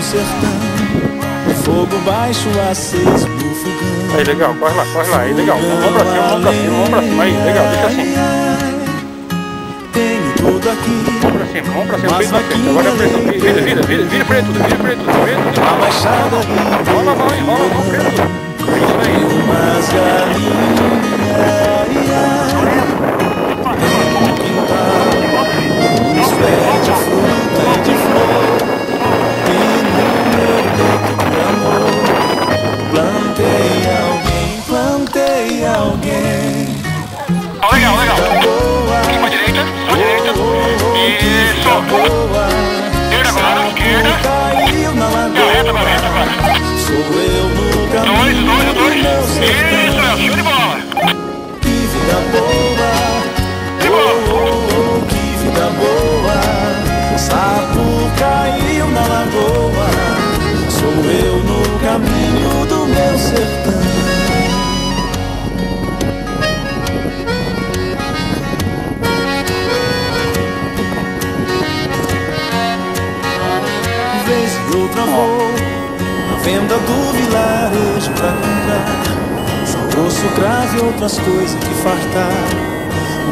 do sertão, fogo baixo aceso no fogão. Aí, legal, corre lá, aí, legal. Vamos pra cima, vamos pra cima, aí, legal, deixa assim. Tenho tudo aqui. Vamos pra cima, peito pra frente. Agora é pressão, vira preto, A baixada rola, preto. É isso aí. umas galinhas, no quintal, uns pés de fruta e de flor, e no meu leito de amor, plantei alguém. Legal. Boa, Aqui pra direita. Isso. boa, Esquerda. caiu na Reta lagoa. agora. Sou eu no caminho do meu sertão. Isso, show de bola. Que vida boa, que vida boa. Sapo caiu na lagoa. Sou eu no caminho do meu sertão. Vez e outra vou na venda do vilarejo pra comprar só osso, cravo e outras coisas que fartar.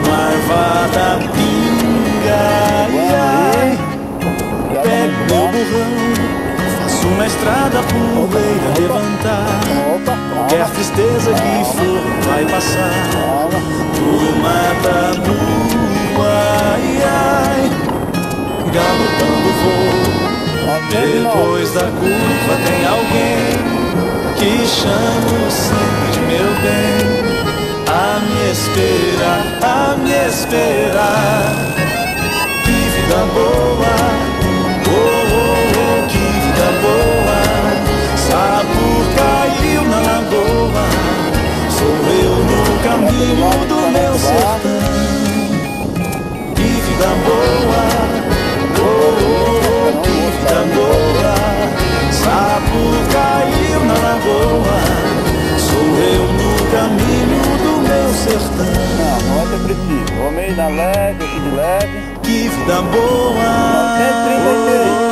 Marvada pinga, ai, pego meu burrão, faço uma estrada poeira levantar. Qualquer tristeza que for vai passar. Por mata nua, ai, galopando vou. Depois da curva tem alguém que chamo sempre de meu bem, a me esperar. Que vida boa, que vida boa. Sapo caiu na lagoa. Sou eu no caminho do meu sertão. Que vida boa, que vida boa. Sapo caiu na lagoa. Sou eu no caminho do meu sertão. Não, rota é preciso. Homem na leve, aqui de leve. Que vida boa. 133.